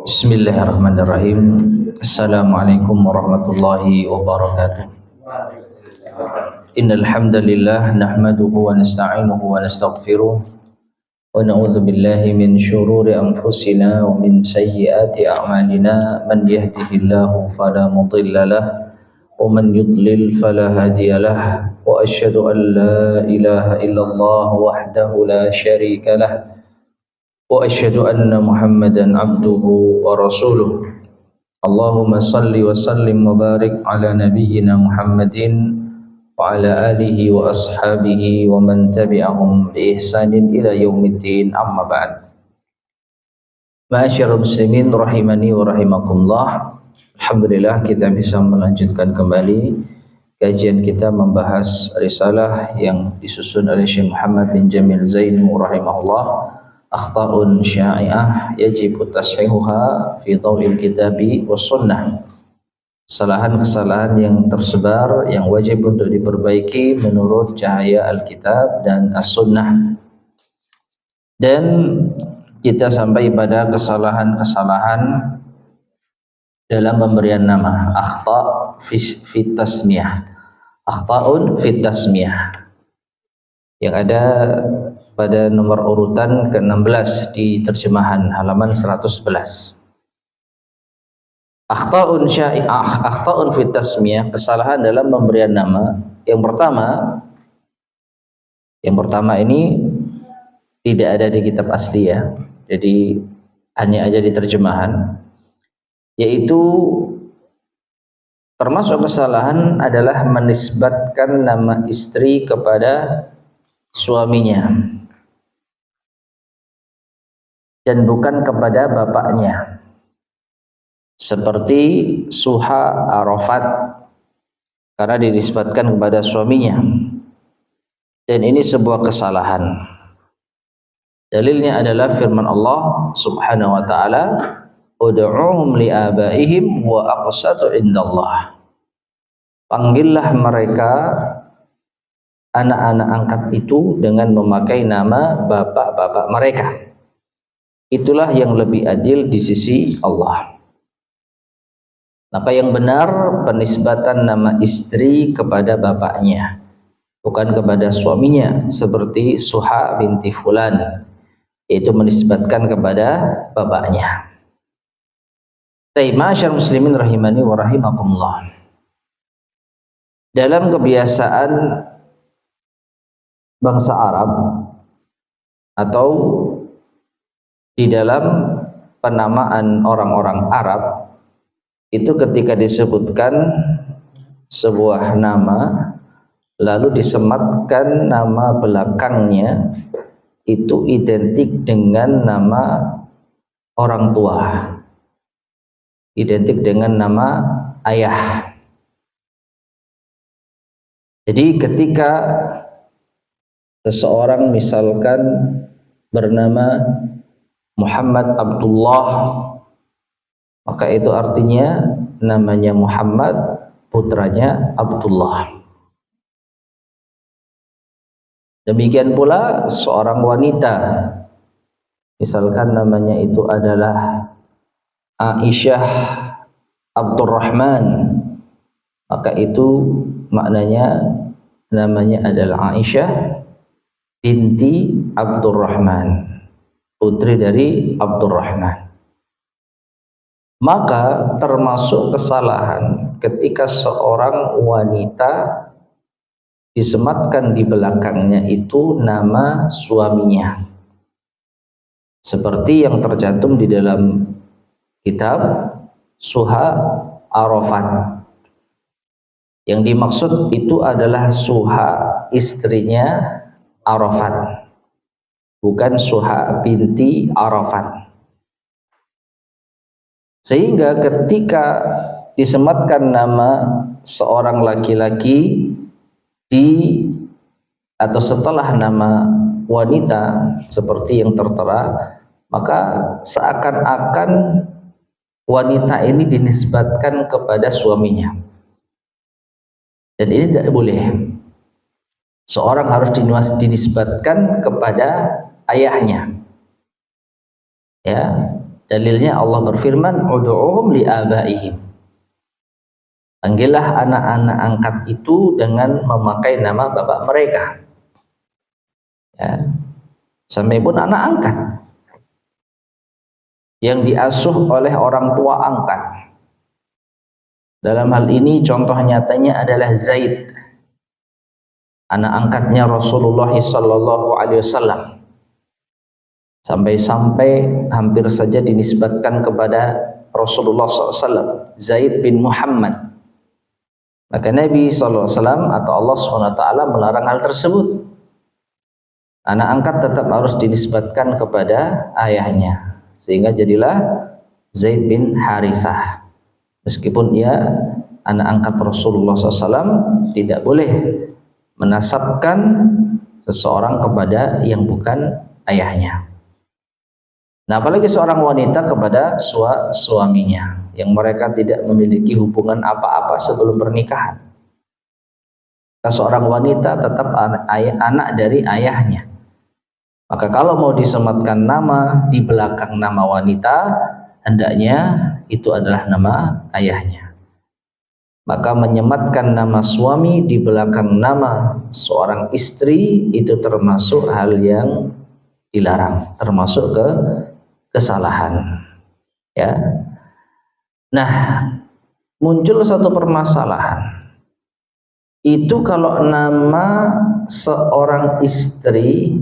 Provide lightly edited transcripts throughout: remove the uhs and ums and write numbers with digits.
Bismillahirrahmanirrahim. Assalamualaikum warahmatullahi wabarakatuh. Innal hamdalillah nahmaduhu wa nasta'inuhu wa nastaghfiruh wa na'udzu billahi min shururi anfusina wa min sayyiati a'malina. Man yahdihillahu fala mudilla lahu wa man yudlil fala hadiyalah. Wa asyhadu an la ilaha illallah wahdahu la syarika lahu wa asyhadu anna Muhammadan abduhu wa rasuluh. Allahumma salli wa sallim wa barik ala nabiyyina Muhammadin wa ala alihi wa ashabihi wa man tabi'ahum bi ihsanin ila yaumiddin, amma ba'd. Ma'asyiral muslimin rahimani wa rahimakumullah. Alhamdulillah kita bisa melanjutkan kembali kajian kita membahas risalah yang disusun oleh Syekh Muhammad bin Jamil Zainu rahimahullah, akhta'un sya'i'ah yajibu tashihuha fi dhawil kitabi was sunnah. Kesalahan-kesalahan yang tersebar yang wajib untuk diperbaiki menurut cahaya Alkitab dan As-Sunnah. Dan kita sampai pada kesalahan-kesalahan dalam pemberian nama, akhta' fi tasmiyah, akhta'un fi tasmiyah, yang ada pada nomor urutan ke-16 di terjemahan halaman 111. Akhta'un sya'i'ah, akhta'un fit tasmiyah, kesalahan dalam pemberian nama. Yang pertama ini tidak ada di kitab asli ya. Jadi hanya aja di terjemahan, yaitu termasuk kesalahan adalah menisbatkan nama istri kepada suaminya dan bukan kepada bapaknya, seperti Suha Arafat karena dinisbatkan kepada suaminya, dan ini sebuah kesalahan. Dalilnya adalah firman Allah Subhanahu wa taala, ud'uhum li'abaihim wa aqsatu indallah. Panggillah mereka anak-anak angkat itu dengan memakai nama bapak-bapak mereka. Itulah yang lebih adil di sisi Allah. Maka yang benar penisbatan nama istri kepada bapaknya, bukan kepada suaminya, seperti Suha binti Fulan, yaitu menisbatkan kepada bapaknya. Ma'asyar muslimin rahimani wa rahimakumullah. Dalam kebiasaan bangsa Arab atau di dalam penamaan orang-orang Arab, itu ketika disebutkan sebuah nama lalu disematkan nama belakangnya, itu identik dengan nama orang tua, identik dengan nama ayah. Jadi ketika seseorang misalkan bernama Muhammad Abdullah, maka itu artinya namanya Muhammad, putranya Abdullah. Demikian pula seorang wanita, misalkan namanya itu adalah Aisyah Abdurrahman, maka itu maknanya namanya adalah Aisyah binti Abdurrahman, putri dari Abdurrahman. Maka termasuk kesalahan ketika seorang wanita disematkan di belakangnya itu nama suaminya, seperti yang tercantum di dalam kitab Suha Arafat. Yang dimaksud itu adalah Suha istrinya Arafat, bukan Suha binti Arafat. Sehingga ketika disematkan nama seorang laki-laki di atau setelah nama wanita seperti yang tertera, maka seakan-akan wanita ini dinisbatkan kepada suaminya, dan ini tidak boleh. Seorang harus dinisbatkan kepada ayahnya. Ya, dalilnya Allah berfirman, ud'uhum li'abaihim. Panggillah anak-anak angkat itu dengan memakai nama bapak mereka. Ya, sampai pun anak angkat yang diasuh oleh orang tua angkat. Dalam hal ini contoh nyatanya adalah Zaid, anak angkatnya Rasulullah sallallahu alaihi wasallam. Sampai-sampai hampir saja dinisbatkan kepada Rasulullah SAW, Zaid bin Muhammad. Maka Nabi SAW atau Allah SWT melarang hal tersebut. Anak angkat tetap harus dinisbatkan kepada ayahnya, sehingga jadilah Zaid bin Harithah. Meskipun ia anak angkat Rasulullah SAW, tidak boleh menasabkan seseorang kepada yang bukan ayahnya. Nah, apalagi seorang wanita kepada suaminya yang mereka tidak memiliki hubungan apa-apa sebelum pernikahan. Seorang wanita tetap anak dari ayahnya. Maka kalau mau disematkan nama di belakang nama wanita, hendaknya itu adalah nama ayahnya. Maka menyematkan nama suami di belakang nama seorang istri itu termasuk hal yang dilarang, termasuk kesalahan. Ya. Nah, muncul satu permasalahan. Itu kalau nama seorang istri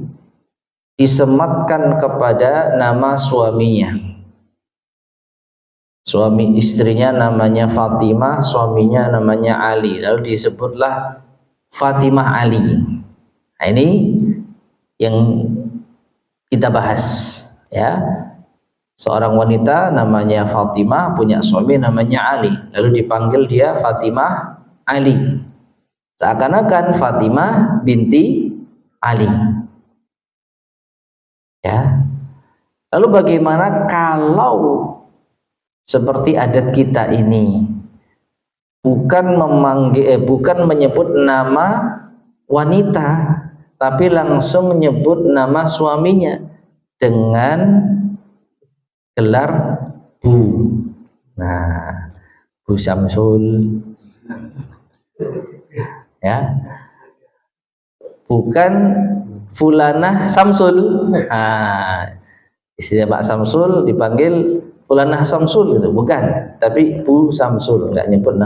disematkan kepada nama suaminya. Suami istrinya namanya Fatimah, suaminya namanya Ali, lalu disebutlah Fatimah Ali. Nah, ini yang kita bahas, ya. Seorang wanita namanya Fatimah punya suami namanya Ali, lalu dipanggil dia Fatimah Ali, seakan-akan Fatimah binti Ali. Ya. Lalu bagaimana kalau seperti adat kita ini bukan menyebut nama wanita, tapi langsung menyebut nama suaminya dengan gelar Bu. Nah, Bu Samsul, ya, bukan Fulanah Samsul. Nah, istilah Pak Samsul dipanggil Fulanah Samsul gitu, bukan, tapi Bu Samsul, nggak nyebut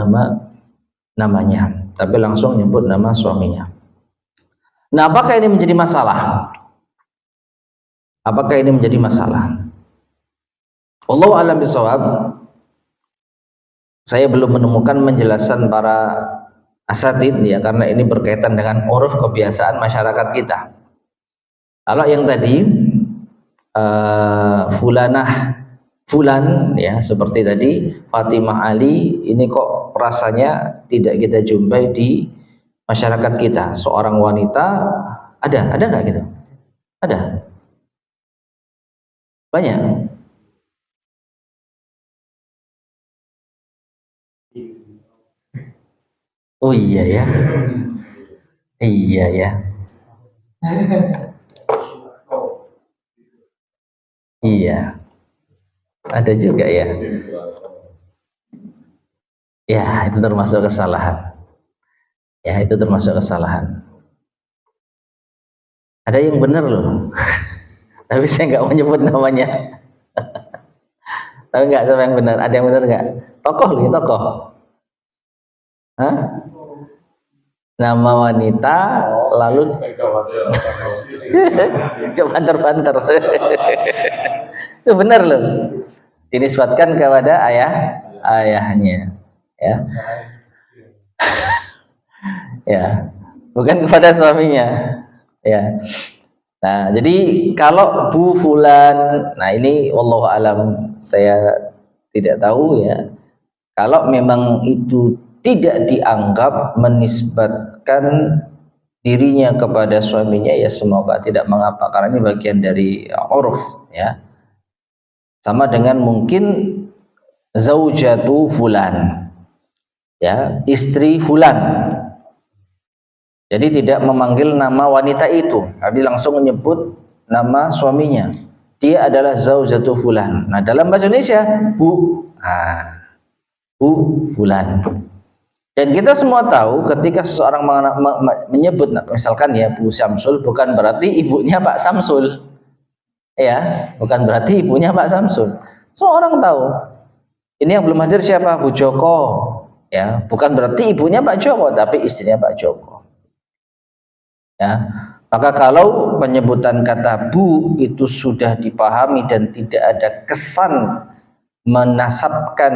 namanya, tapi langsung nyebut nama suaminya. Nah, apakah ini menjadi masalah? Apakah ini menjadi masalah? Wallahu a'lam bishawab. Saya belum menemukan penjelasan para asatid, ya, karena ini berkaitan dengan uruf kebiasaan masyarakat kita. Kalau yang tadi Fulan, ya, seperti tadi Fatimah Ali, ini kok rasanya tidak kita jumpai di masyarakat kita. Seorang wanita ada nggak gitu? Ada, banyak. Oh iya ya, iya ya, iya, ada juga ya. Ya, itu termasuk kesalahan. Ya, itu termasuk kesalahan. Ada yang benar loh, tapi saya nggak mau nyebut namanya. Tahu nggak siapa yang benar? Ada yang benar nggak? Tokoh nih, tokoh. Hah? Nama wanita, lalu coba banter-banter. Itu benar loh. Dinisbatkan kepada ayahnya, ya. Ya, bukan kepada suaminya, ya. Nah, jadi kalau Bu Fulan, nah ini wallahu alam, saya tidak tahu, ya. Kalau memang itu tidak dianggap menisbatkan dirinya kepada suaminya, ya semoga tidak mengapa, karena ini bagian dari uruf, ya. Sama dengan mungkin zaujatu fulan, ya, istri fulan. Jadi tidak memanggil nama wanita itu, tapi langsung menyebut nama suaminya dia adalah zaujatu fulan. Nah, dalam bahasa Indonesia bu, bu fulan. Dan kita semua tahu ketika seseorang menyebut misalkan ya Bu Samsul, bukan berarti ibunya Pak Samsul. Ya, bukan berarti ibunya Pak Samsul. Semua orang tahu. Ini yang belum hadir siapa? Bu Joko. Ya, bukan berarti ibunya Pak Joko, tapi istrinya Pak Joko. Ya. Maka kalau penyebutan kata bu itu sudah dipahami dan tidak ada kesan menasabkan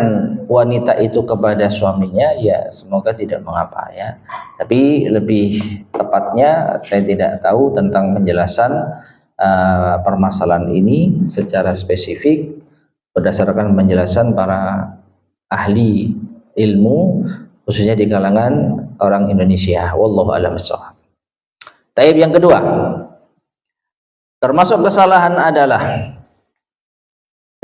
wanita itu kepada suaminya, ya semoga tidak mengapa ya. Tapi lebih tepatnya saya tidak tahu tentang penjelasan permasalahan ini secara spesifik berdasarkan penjelasan para ahli ilmu khususnya di kalangan orang Indonesia. Wallahu a'lam bishawab. Taib yang kedua, termasuk kesalahan adalah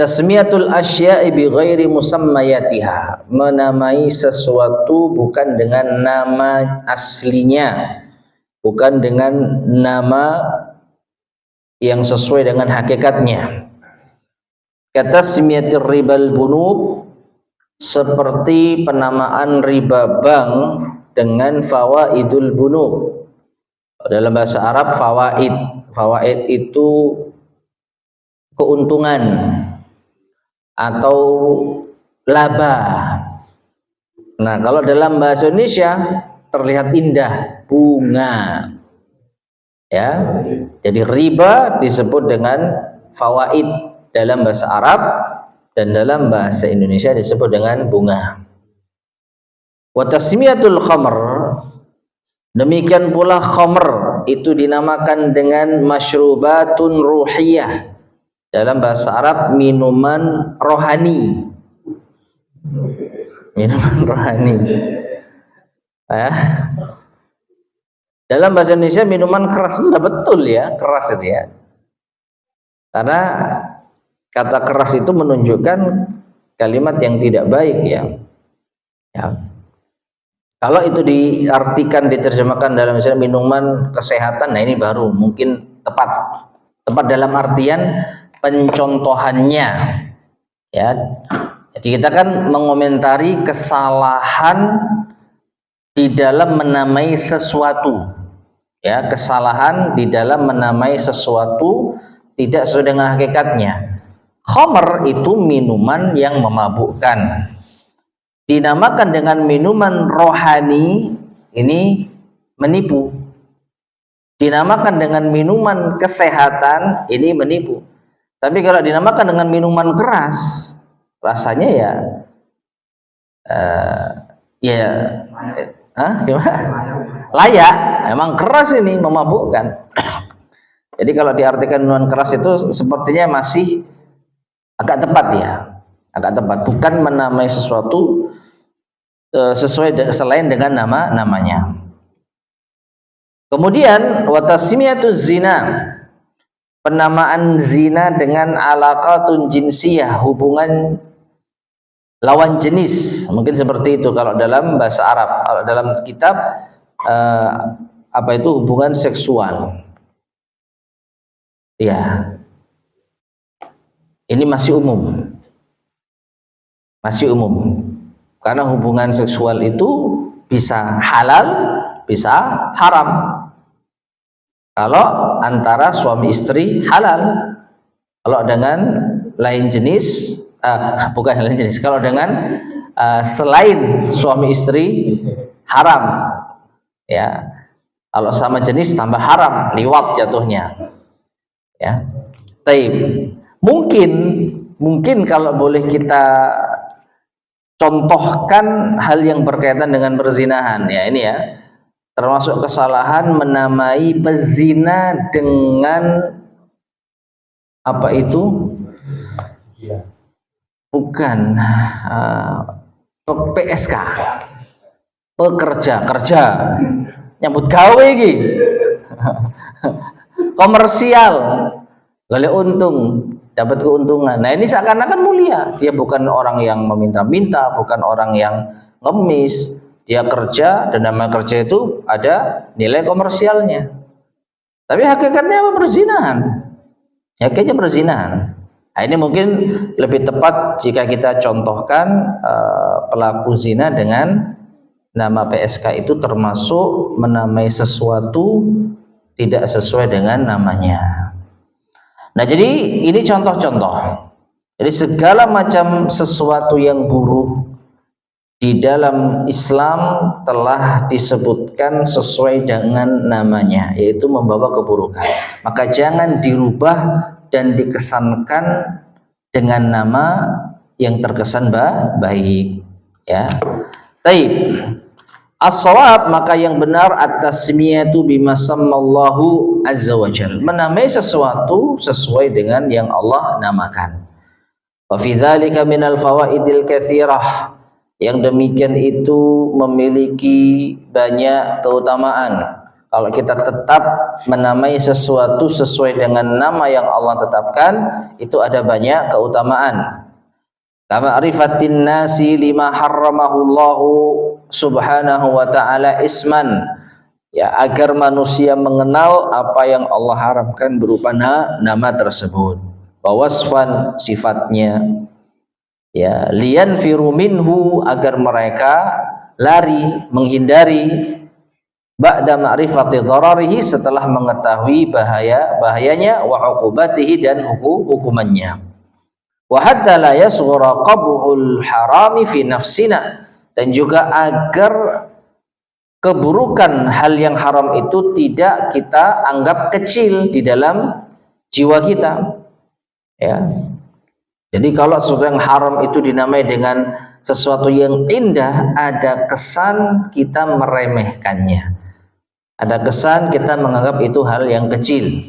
tasmiyatul asya'i bi ghairi musammayatiha, menamai sesuatu bukan dengan nama aslinya, bukan dengan nama yang sesuai dengan hakikatnya. Katasmiyatir ribal bunuk, seperti penamaan riba bank dengan fawaidul bunuk. Dalam bahasa Arab fawaid, fawaid itu keuntungan atau laba. Nah, kalau dalam bahasa Indonesia terlihat indah, bunga. Ya. Jadi riba disebut dengan fawaid dalam bahasa Arab dan dalam bahasa Indonesia disebut dengan bunga. Wa tasmiyatul khamr, demikian pula khamr itu dinamakan dengan masyrubatun ruhiyah. Dalam bahasa Arab minuman rohani. Minuman rohani. Dalam bahasa Indonesia minuman keras itu sudah betul ya, keras itu ya. Karena kata keras itu menunjukkan kalimat yang tidak baik ya. Kalau itu diartikan, diterjemahkan dalam misalnya minuman kesehatan, nah ini baru mungkin tepat dalam artian pencontohannya ya. Jadi kita kan mengomentari kesalahan di dalam menamai sesuatu ya, kesalahan di dalam menamai sesuatu tidak sesuai dengan hakikatnya. Khamr itu minuman yang memabukkan, dinamakan dengan minuman rohani, ini menipu. Dinamakan dengan minuman kesehatan, ini menipu. Tapi kalau dinamakan dengan minuman keras, rasanya gimana? Layak. Emang keras ini, memabukkan. Jadi kalau diartikan minuman keras itu sepertinya masih agak tepat ya, agak tepat. Bukan menamai sesuatu sesuai selain dengan namanya. Kemudian watasmiyatuz zina, penamaan zina dengan alaqatun jinsiyah, hubungan lawan jenis. Mungkin seperti itu kalau dalam bahasa Arab. Kalau dalam kitab apa itu hubungan seksual. Ya. Ini masih umum. Masih umum. Karena hubungan seksual itu bisa halal, bisa haram. Kalau antara suami istri halal, kalau dengan lain jenis, bukan lain jenis, kalau dengan selain suami istri haram, ya. Kalau sama jenis tambah haram, liwat jatuhnya, ya. Taib. Mungkin kalau boleh kita contohkan hal yang berkaitan dengan perzinahan, ya ini ya. Termasuk kesalahan menamai pezina dengan apa itu? Bukan PSK, kerja nyambut gawe iki. Komersial, golek untung, dapat keuntungan. Nah ini seakan-akan mulia. Dia bukan orang yang meminta-minta, bukan orang yang ngemis. Dia kerja dan nama kerja itu ada nilai komersialnya. Tapi hakikatnya apa? Perzinahan. Ya kayaknya perzinahan. Nah, ini mungkin lebih tepat jika kita contohkan pelaku zina dengan nama PSK itu termasuk menamai sesuatu tidak sesuai dengan namanya. Nah, jadi ini contoh-contoh. Jadi segala macam sesuatu yang buruk di dalam Islam telah disebutkan sesuai dengan namanya, yaitu membawa keburukan. Maka jangan dirubah dan dikesankan dengan nama yang terkesan baik, ya. Taib. As-shawab, maka yang benar at-tasmiyatu bima sammallahu azza wa jalla, menamai sesuatu sesuai dengan yang Allah namakan. Wa fi dzalika minal fawaidil katsirah, yang demikian itu memiliki banyak keutamaan. Kalau kita tetap menamai sesuatu sesuai dengan nama yang Allah tetapkan, itu ada banyak keutamaan. Kama arifatin nasi lima harramahullahu subhanahu wa ta'ala isman, ya, agar manusia mengenal apa yang Allah haramkan berupa nama tersebut, wasfan, sifatnya, ya, lian firu minhu, agar mereka lari, menghindari, ba'da ma'rifati dhararihi, setelah mengetahui bahayanya, wa uqubatihi, dan hukumannya, wa hatta la yasghura qabhul harami fi nafsina, dan juga agar keburukan hal yang haram itu tidak kita anggap kecil di dalam jiwa kita, ya. Jadi kalau sesuatu yang haram itu dinamai dengan sesuatu yang indah, ada kesan kita meremehkannya, ada kesan kita menganggap itu hal yang kecil.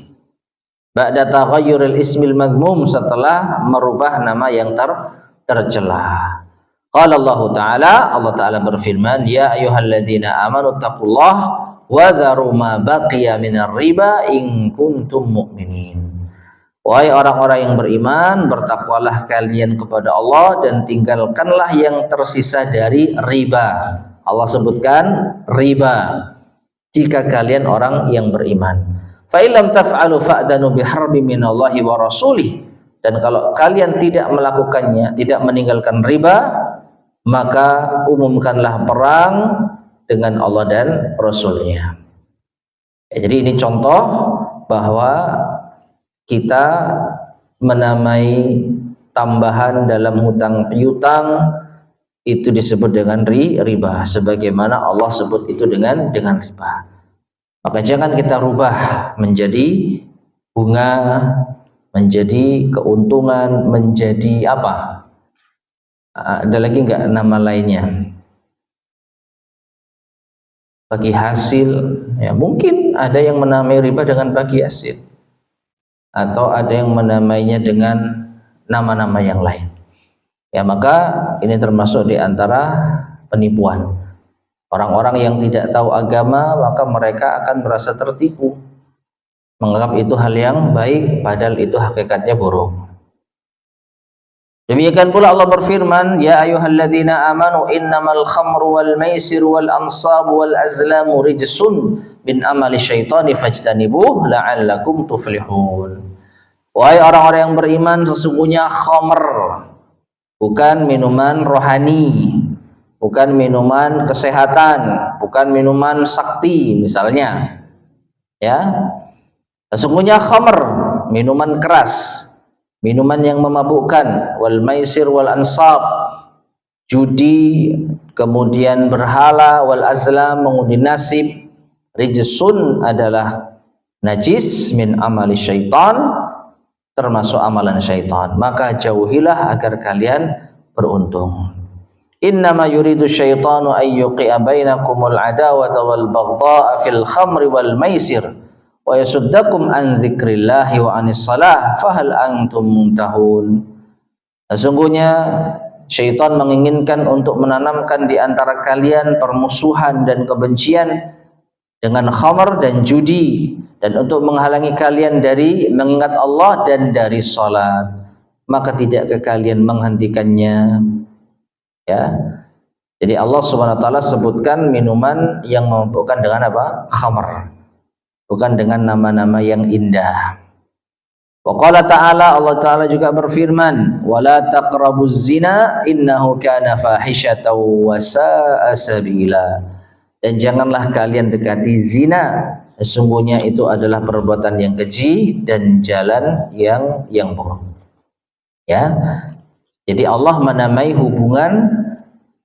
Ba'da taghayyuril ismil madhmum, setelah merubah nama yang tercela. Qala Allah Ta'ala berfirman, ya ayyuhalladzina amanu taqullah wa dharu ma baqiya minar riba in kuntum mu'minin. Wahai orang-orang yang beriman, bertakwalah kalian kepada Allah dan tinggalkanlah yang tersisa dari riba. Allah sebutkan riba, jika kalian orang yang beriman. Fa illam taf'alu fa'danu biharbi minallahi wa rasulih, dan kalau kalian tidak melakukannya, tidak meninggalkan riba, maka umumkanlah perang dengan Allah dan Rasulnya. Ya, jadi ini contoh bahwa kita menamai tambahan dalam hutang piutang itu disebut dengan riba, sebagaimana Allah sebut itu dengan riba. Maka jangan kita rubah menjadi bunga, menjadi keuntungan, menjadi apa? Ada lagi enggak nama lainnya? Bagi hasil, ya mungkin ada yang menamai riba dengan bagi hasil, atau ada yang menamainya dengan nama-nama yang lain. Ya, maka ini termasuk di antara penipuan. Orang-orang yang tidak tahu agama, maka mereka akan merasa tertipu, menganggap itu hal yang baik, padahal itu hakikatnya buruk. Demikian pula Allah berfirman, ya ayyuhalladzina amanu innamal khamru wal maisiru wal ansabu wal azlamu rijsun min amali syaitani fajtanibuh la'allakum tuflihun. Wahai orang-orang yang beriman, sesungguhnya khamr bukan minuman rohani, bukan minuman kesehatan, bukan minuman sakti misalnya, ya. Sesungguhnya khamr, minuman keras, minuman yang memabukkan, wal maisir wal ansab, judi, kemudian berhala, wal azlam, mengundi nasib, rijsun adalah najis, min amali syaitan, termasuk amalan syaitan, maka jauhilah agar kalian beruntung. Innama yuridu syaitanu an yuqi'a bainakumul adawata wal baghdha'a fil khamri wal maisir wa yasuddakum an dzikrillahi wa anis salah fahal antum muntahun. Sesungguhnya syaitan menginginkan untuk menanamkan di antara kalian permusuhan dan kebencian dengan khamr dan judi, dan untuk menghalangi kalian dari mengingat Allah dan dari salat, maka tidakkah kalian menghentikannya? Ya. Jadi Allah Subhanahu wa taala sebutkan minuman yang memabukkan dengan apa? Khamr. Bukan dengan nama-nama yang indah. Wa qala ta'ala, Allah Ta'ala juga berfirman, wala taqrabuz zina innahu kana fahishatan wa sa'a sabila. Dan janganlah kalian dekati zina, sesungguhnya itu adalah perbuatan yang keji dan jalan yang buruk. Ya. Jadi Allah menamai hubungan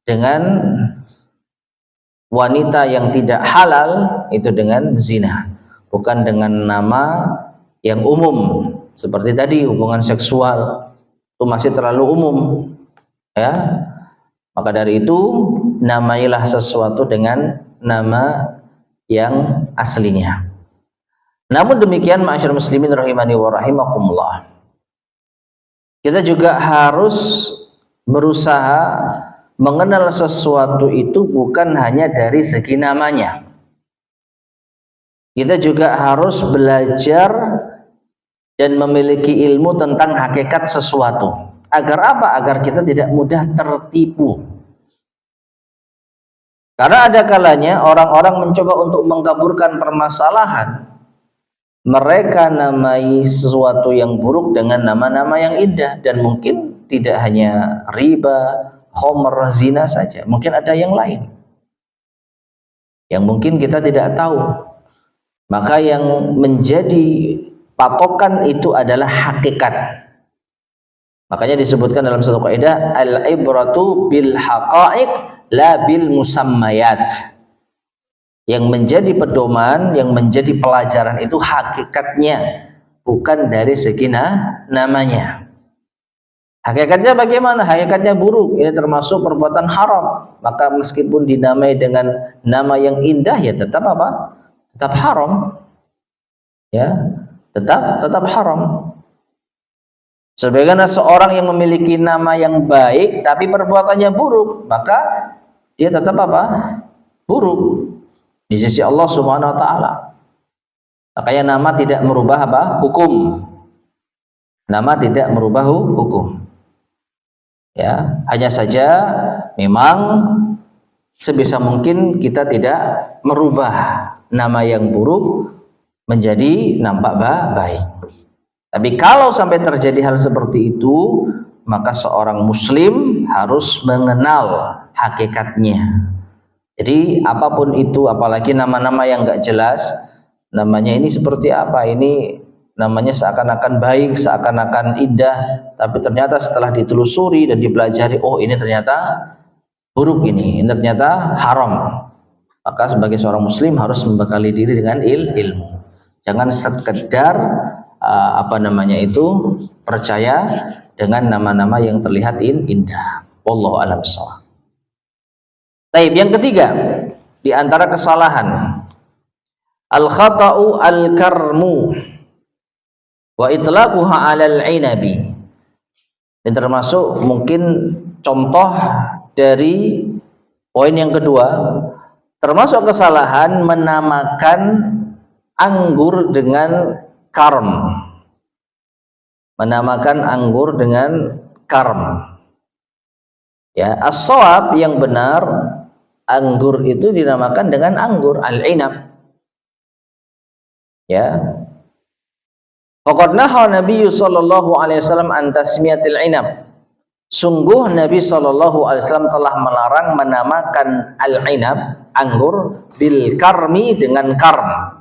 dengan wanita yang tidak halal itu dengan zina, bukan dengan nama yang umum. Seperti tadi hubungan seksual itu masih terlalu umum, ya. Maka dari itu namailah sesuatu dengan nama yang aslinya. Namun demikian, ma'asyiral muslimin rahimani wa rahimakumullah, kita juga harus berusaha mengenal sesuatu itu bukan hanya dari segi namanya. Kita juga harus belajar dan memiliki ilmu tentang hakikat sesuatu. Agar apa? Agar kita tidak mudah tertipu. Karena ada kalanya orang-orang mencoba untuk mengkaburkan permasalahan. Mereka namai sesuatu yang buruk dengan nama-nama yang indah. Dan mungkin tidak hanya riba, khamr, zina saja. Mungkin ada yang lain yang mungkin kita tidak tahu. Maka yang menjadi patokan itu adalah hakikat. Makanya disebutkan dalam satu kaidah, al-ibratu bil haqa'iq la bil musammayat. Yang menjadi pedoman, yang menjadi pelajaran itu hakikatnya, bukan dari segi namanya. Hakikatnya bagaimana? Hakikatnya buruk, ini termasuk perbuatan haram. Maka meskipun dinamai dengan nama yang indah, ya tetap apa? Tetap haram. Ya. Tetap haram. Sebagaimana seorang yang memiliki nama yang baik tapi perbuatannya buruk, maka dia tetap apa? Buruk di sisi Allah Subhanahu wa taala. Makanya nama tidak merubah apa? Hukum. Nama tidak merubah hukum. Ya, hanya saja memang sebisa mungkin kita tidak merubah nama yang buruk menjadi nampak baik. Tapi kalau sampai terjadi hal seperti itu, maka seorang muslim harus mengenal hakikatnya. Jadi apapun itu, apalagi nama-nama yang enggak jelas, namanya ini seperti apa, ini namanya seakan-akan baik, seakan-akan indah, tapi ternyata setelah ditelusuri dan dipelajari, oh ini ternyata buruk, ini ternyata haram. Maka sebagai seorang muslim harus membekali diri dengan ilmu. Jangan sekedar percaya dengan nama-nama yang terlihat indah. Wallahu a'lam bishawab. Taib, yang ketiga di antara kesalahan, al-khata'u al-karmu wa itlaquha 'alal 'inabi. Dan termasuk mungkin contoh dari poin yang kedua, termasuk kesalahan menamakan anggur dengan karm. Menamakan anggur dengan karm. Ya, as-shawab yang benar, anggur itu dinamakan dengan anggur al-inab. Ya. Faqad naha Nabi sallallahu alaihi wasallam an tasmiyatil inab. Sungguh Nabi sallallahu alaihi wasallam telah melarang menamakan al-inab, anggur, bil karmi, dengan karm.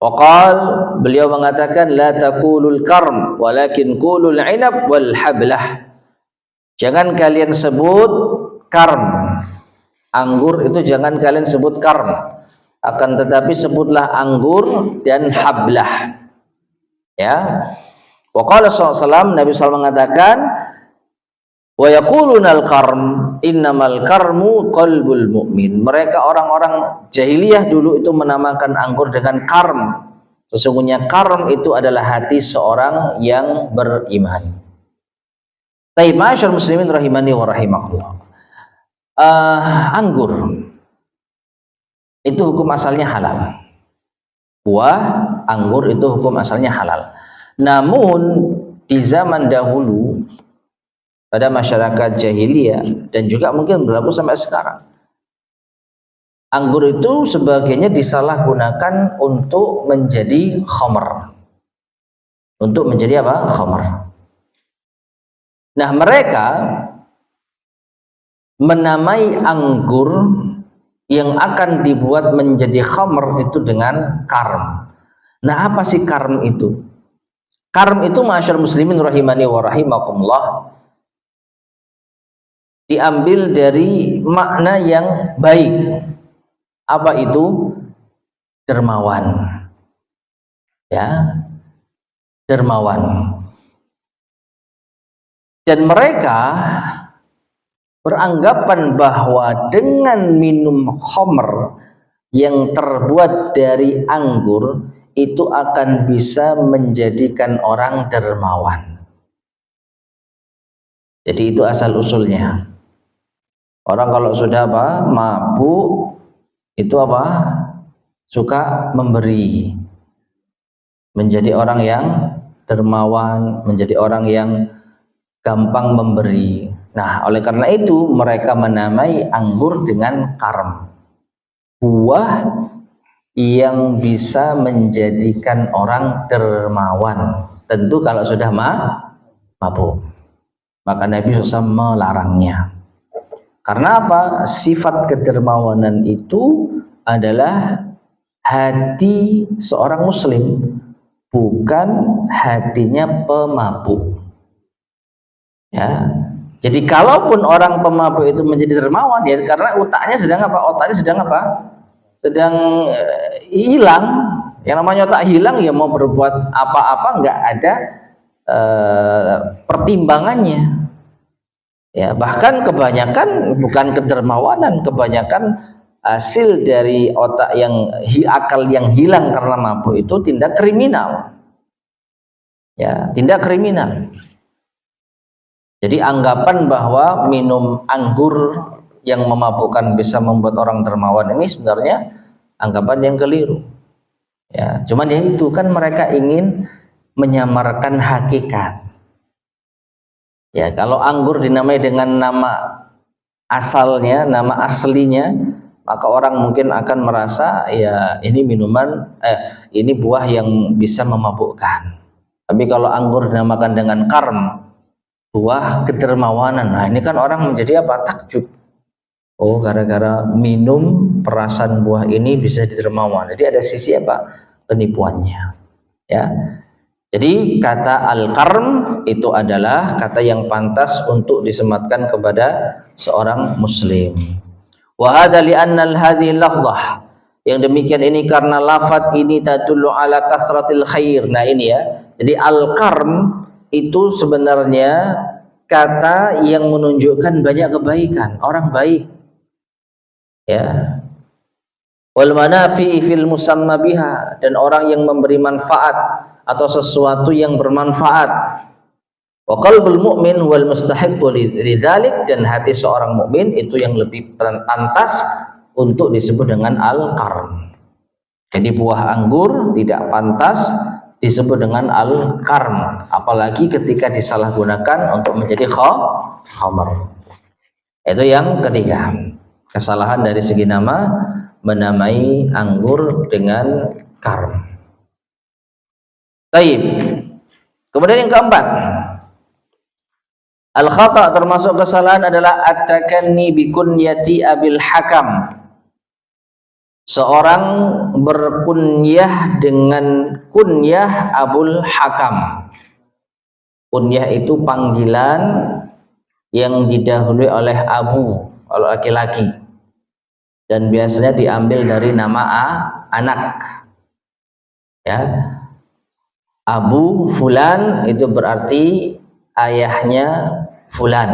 Waqal, beliau mengatakan, la taqulul karm walakin qulul inab wal hablah. Jangan kalian sebut karm, anggur itu jangan kalian sebut karm, akan tetapi sebutlah anggur dan hablah. Ya. Waqala sallallahu, Nabi sallallahu mengatakan, wa yaqulunal karm innamal karmu qalbul mu'min. Mereka orang-orang jahiliyah dulu itu menamakan anggur dengan karm. Sesungguhnya karm itu adalah hati seorang yang beriman. Taib, ma'asyar muslimin rahimani wa rahimakumullah. Anggur itu hukum asalnya halal. Buah anggur itu hukum asalnya halal. Namun di zaman dahulu, pada masyarakat jahiliyah dan juga mungkin berlaku sampai sekarang, anggur itu sebagiannya disalahgunakan untuk menjadi khamr, untuk menjadi apa? Khamr. Nah, mereka menamai anggur yang akan dibuat menjadi khamr itu dengan karm. Nah, apa sih karm itu? Karm itu, ma'asyar muslimin rahimani wa rahimakumullah, diambil dari makna yang baik. Apa itu? Dermawan. Ya, dermawan. Dan mereka beranggapan bahwa dengan minum khamr yang terbuat dari anggur itu akan bisa menjadikan orang dermawan. Jadi itu asal usulnya. Orang kalau sudah apa? Mabuk itu apa? Suka memberi. Menjadi orang yang dermawan, menjadi orang yang gampang memberi. Nah, oleh karena itu mereka menamai anggur dengan karm, buah yang bisa menjadikan orang dermawan. Tentu kalau sudah mabuk, maka Nabi SAW melarangnya. Karena apa? Sifat kedermawanan itu adalah hati seorang muslim, bukan hatinya pemabuk. Ya, jadi kalaupun orang pemabuk itu menjadi dermawan, ya karena otaknya sedang apa? Otaknya sedang apa? Sedang hilang. Yang namanya otak hilang, ya mau berbuat apa-apa nggak ada pertimbangannya. Ya, bahkan kebanyakan bukan kedermawanan, kebanyakan hasil dari otak yang akal yang hilang karena mabuk itu tindak kriminal. Ya, tindak kriminal. Jadi anggapan bahwa minum anggur yang memabukkan bisa membuat orang dermawan ini sebenarnya anggapan yang keliru. Ya, cuman ya itu kan mereka ingin menyamarkan hakikat. Ya, kalau anggur dinamai dengan nama asalnya, nama aslinya, maka orang mungkin akan merasa ya ini minuman, ini buah yang bisa memabukkan. Tapi kalau anggur dinamakan dengan karm, buah kedermawanan, nah ini kan orang menjadi apa? Takjub. Oh, gara-gara minum perasan buah ini bisa dermawan. Jadi ada sisi apa? Penipuannya. Ya. Jadi kata al-karm itu adalah kata yang pantas untuk disematkan kepada seorang muslim. Wa hadza li'anna hadhihi lafdhah. Yang demikian ini karena lafaz ini tadullu ala kasratil khair. Nah ini ya. Jadi al-karm itu sebenarnya kata yang menunjukkan banyak kebaikan, orang baik. Ya. Wal manafi'i fil musamma biha, dan orang yang memberi manfaat atau sesuatu yang bermanfaat. Wa qalbul mu'min wal mustahiqqu lidzalik, dan hati seorang mukmin itu yang lebih pantas untuk disebut dengan al-karm. Jadi buah anggur tidak pantas disebut dengan al-karm, apalagi ketika disalahgunakan untuk menjadi khamr. Itu yang ketiga, kesalahan dari segi nama, menamai anggur dengan karm. Baik. Kemudian yang keempat, al-khata' termasuk kesalahan adalah at-takanni bi kunyati Abil Hakam. Seorang berkunyah dengan kunyah Abul Hakam. Kunyah itu panggilan yang didahului oleh Abu, kalau laki-laki, dan biasanya diambil dari nama anak. Ya, Abu Fulan itu berarti ayahnya Fulan.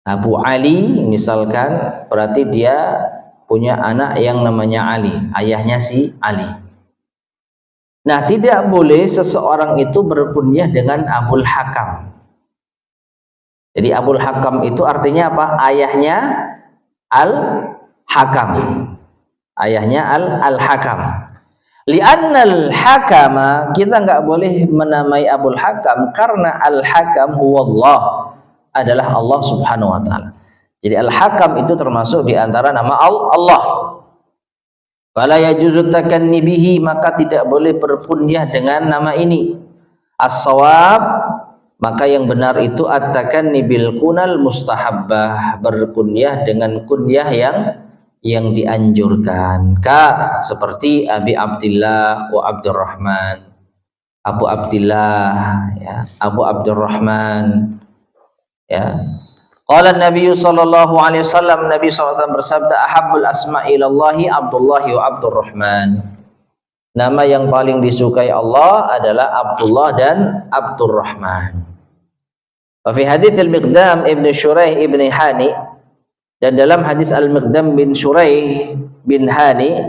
Abu Ali misalkan berarti dia punya anak yang namanya Ali, ayahnya si Ali. Nah, tidak boleh seseorang itu berkunyah dengan Abul Hakam. Jadi Abul Hakam itu artinya apa? Ayahnya Al-Hakam. Ayahnya Al-Hakam. Li'annal Hakama, kita nggak boleh menamai Abul Hakam karena Al-Hakam huwallah, adalah Allah Subhanahu wa taala. Jadi Al-Hakam itu termasuk di antara nama Allah. Fala yajuzu takanni bihi, maka tidak boleh berkunyah dengan nama ini. As-shawab, maka yang benar itu at-takanni bil kunal mustahabbah, berkunyah dengan kunyah yang dianjurkan. Seperti Abi Abdillah wa Abdurrahman, Abu Abdillah, ya, Abu Abdurrahman, ya. Qala Nabi sallallahu alaihi wasallam, Nabi SAW bersabda, ahabbul asma'i ilallahi Abdullah wa Abdurrahman. Nama yang paling disukai Allah adalah Abdullah dan Abdurrahman. Wa fi hadits al-Miqdam ibn Shuraih ibn Hani, dan dalam hadis al-Miqdam bin Shuraih bin Hani,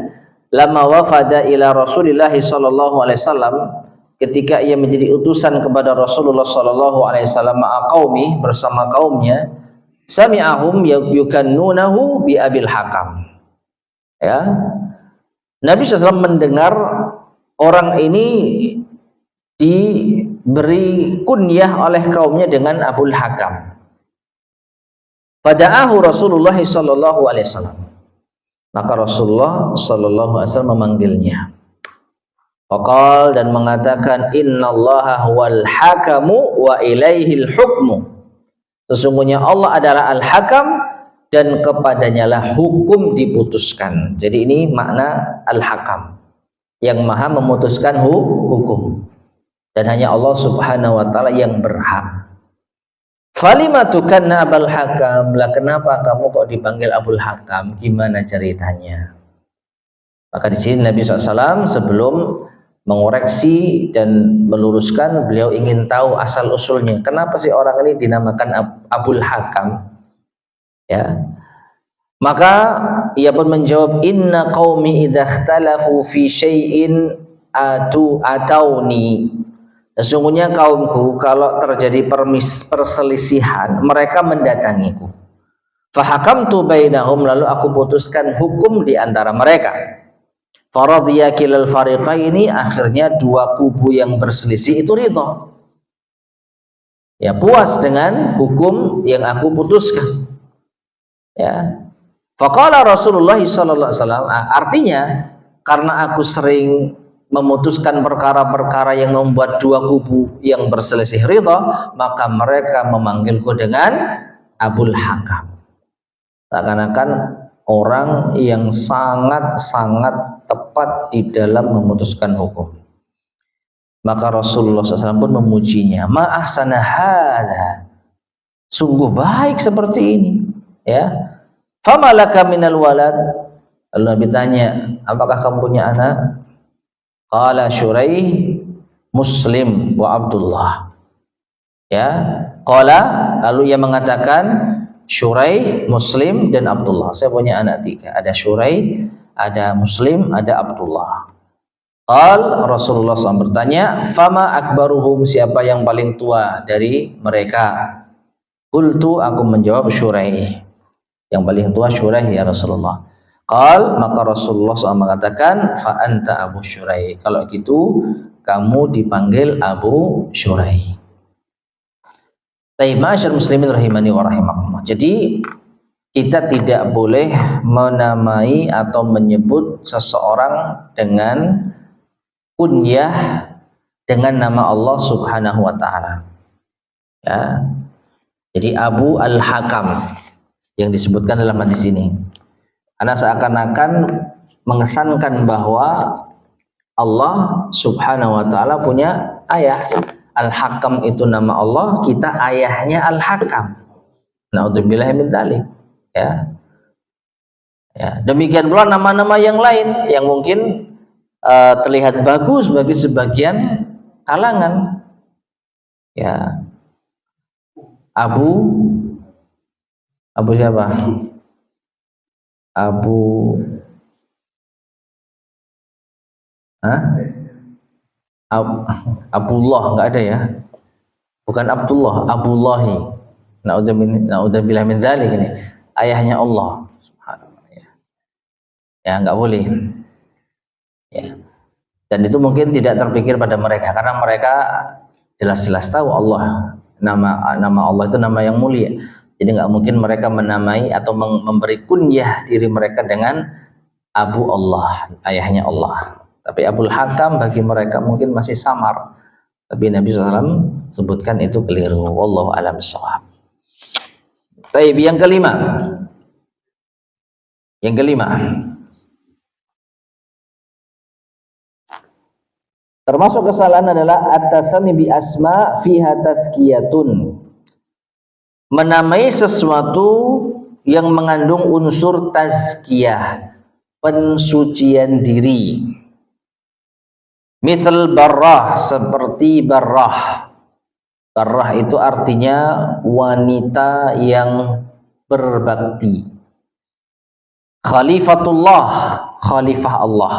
lama wafada ila Rasulillah sallallahu alaihi wasallam, ketika ia menjadi utusan kepada Rasulullah sallallahu alaihi wasallam qaumi, bersama kaumnya, sami'ahum yukannunahu bi Abil Hakam. Ya. Nabi SAW mendengar orang ini diberi kunyah oleh kaumnya dengan Abul Hakam. Fada'ahu Rasulullah sallallahu alaihi wasallam. Maka Rasulullah sallallahu alaihi wasallam memanggilnya. Faqal, dan mengatakan, innallaha huwal hakamu wa ilaihil hukmu. Sesungguhnya Allah adalah Al-Hakam dan kepadanya lah hukum diputuskan. Jadi ini makna Al-Hakam, yang maha memutuskan hukum, dan hanya Allah subhanahu wa ta'ala yang berhak. Falima tukanna Abul Hakam, lah kenapa kamu kok dipanggil Abul Hakam, gimana ceritanya? Maka di sini Nabi SAW sebelum mengoreksi dan meluruskan, beliau ingin tahu asal usulnya, kenapa sih orang ini dinamakan Abul Hakam, ya. Maka ia pun menjawab, inna qaumi idza ikhtalafu fi syai'in atauni. Sesungguhnya kaumku kalau terjadi perselisihan, mereka mendatangiku. Fahakamtu bainahum, lalu aku putuskan hukum di antara mereka. Faradhiya kilal fariqaini, akhirnya dua kubu yang berselisih itu ridha, ya, puas dengan hukum yang aku putuskan, ya. Faqala Rasulullah sallallahu alaihi wasallam, artinya karena aku sering memutuskan perkara-perkara yang membuat dua kubu yang berselisih ridha, maka mereka memanggilku dengan Abul Hakam, seakan-akan orang yang sangat-sangat tepat di dalam memutuskan hukum. Maka Rasulullah SAW pun memujinya, ma ahsana hadza, sungguh baik seperti ini, ya. Fama laka minal walad, lalu Nabi tanya, apakah kamu punya anak? Qala Shuraih, Muslim wa Abdullah, ya. Qala, lalu ia mengatakan, Shuraih, Muslim, dan Abdullah. Saya punya anak tiga, ada Shuraih, ada Muslim, ada Abdullah. Qal, Rasulullah SAW bertanya, fama akbaruhum, siapa yang paling tua dari mereka? Qultu, aku menjawab Shuraih, yang paling tua Shuraih ya Rasulullah. Qal, maka Rasulullah SAW mengatakan, fa anta Abu Shuraih, kalau gitu kamu dipanggil Abu Shuraih. Ma'asyar muslimin rahimani wa rahimakumullah. Jadi kita tidak boleh menamai atau menyebut seseorang dengan kunyah dengan nama Allah subhanahu wa ta'ala, ya. Jadi Abu Al-Hakam yang disebutkan dalam hadis ini, karena seakan-akan mengesankan bahwa Allah subhanahu wa ta'ala punya ayah. Al-Hakam itu nama Allah, kita ayahnya Al-Hakam. Na'udzubillah min dzalik, ya. Ya, demikian pula nama-nama yang lain yang mungkin terlihat bagus bagi sebagian kalangan, ya. Abu siapa? Abdullah, enggak ada ya, bukan Abdullah, Abdullahi. Na'udzubillah min dzalik, ini ayahnya Allah subhanahu, ya, enggak boleh, ya. Dan itu mungkin tidak terpikir pada mereka, karena mereka jelas-jelas tahu Allah, nama Allah itu nama yang mulia. Jadi enggak mungkin mereka menamai atau memberi kunyah diri mereka dengan Abu Allah, ayahnya Allah. Tapi Abul Hakam bagi mereka mungkin masih samar. Tapi Nabi SAW sebutkan itu keliru. Wallahu a'lam bishawab. Baik, yang kelima. Yang kelima. Termasuk kesalahan adalah at-tasami bi asma fiha tazkiyatun. Menamai sesuatu yang mengandung unsur tazkiyah, pensucian diri. Misal Barrah, seperti Barrah. Barrah itu artinya wanita yang berbakti. Khalifatullah, khalifah Allah.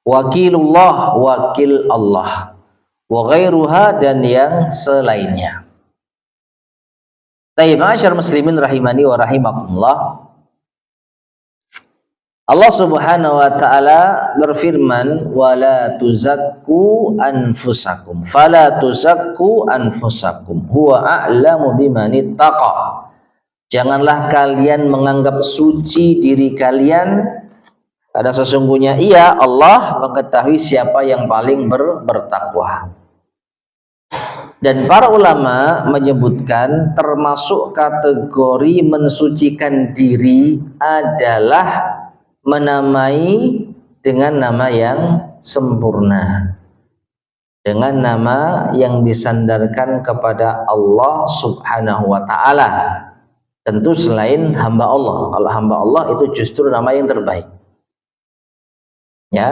Wakilullah, wakil Allah. Wa ghairuha, dan yang selainnya. Baik, ma'asyar muslimin rahimani wa rahimakumullah. Allah Subhanahu wa taala berfirman, "Wala tuzakku anfusakum, fala tuzakku anfusakum, huwa a'lamu bimanittaqa." Janganlah kalian menganggap suci diri kalian, karena sesungguhnya Ia, Allah, mengetahui siapa yang paling bertakwa. Dan para ulama menyebutkan termasuk kategori mensucikan diri adalah menamai dengan nama yang sempurna, dengan nama yang disandarkan kepada Allah Subhanahu wa ta'ala, tentu selain hamba Allah. Kalau hamba Allah itu justru nama yang terbaik, ya,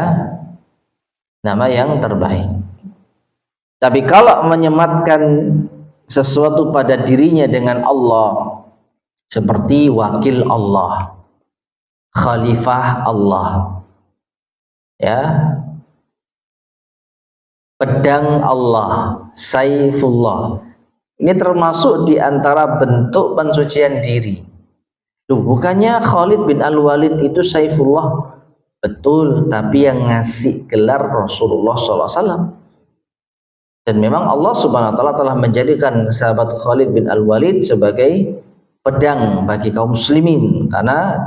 nama yang terbaik. Tapi kalau menyematkan sesuatu pada dirinya dengan Allah, seperti wakil Allah, khalifah Allah, ya, pedang Allah, saifullah, ini termasuk di antara bentuk pensucian diri. Loh, bukannya Khalid bin Al-Walid itu saifullah? Betul, tapi yang ngasih gelar Rasulullah SAW. Dan memang Allah Subhanahu wa taala telah menjadikan sahabat Khalid bin Al-Walid sebagai pedang bagi kaum muslimin, karena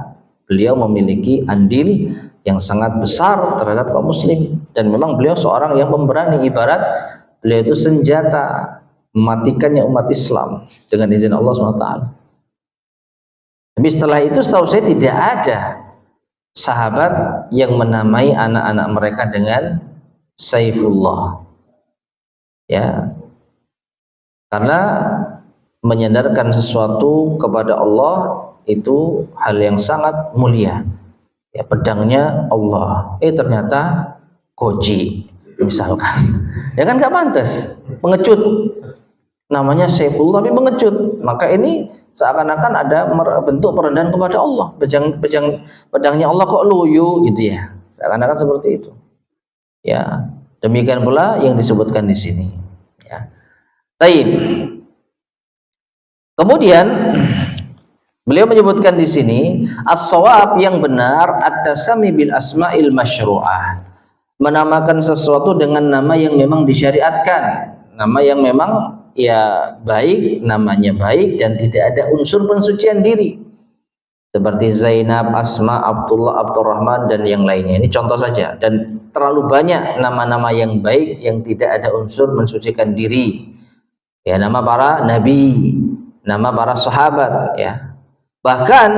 beliau memiliki andil yang sangat besar terhadap kaum muslim. Dan memang beliau seorang yang pemberani, ibarat beliau itu senjata mematikannya umat Islam dengan izin Allah SWT. Tapi setelah itu setahu saya tidak ada sahabat yang menamai anak-anak mereka dengan Saifullah, ya, karena menyandarkan sesuatu kepada Allah itu hal yang sangat mulia. Ya, pedangnya Allah, ternyata koji misalkan, ya kan nggak pantas, pengecut, namanya Saifullah tapi pengecut, maka ini seakan-akan ada bentuk perendahan kepada Allah. Pedangnya Allah kok loyo gitu ya, seakan-akan seperti itu. Ya, demikian pula yang disebutkan di sini. Ya, baik. Kemudian beliau menyebutkan di sini as-shawab, yang benar, at-tasami bil asma'il masyru'ah, menamakan sesuatu dengan nama yang memang disyariatkan, nama yang memang ya baik, namanya baik dan tidak ada unsur pensucian diri, seperti Zainab, Asma, Abdullah, Abdurrahman dan yang lainnya. Ini contoh saja, dan terlalu banyak nama-nama yang baik yang tidak ada unsur mensucikan diri. Ya, nama para nabi, nama para sahabat, ya. Bahkan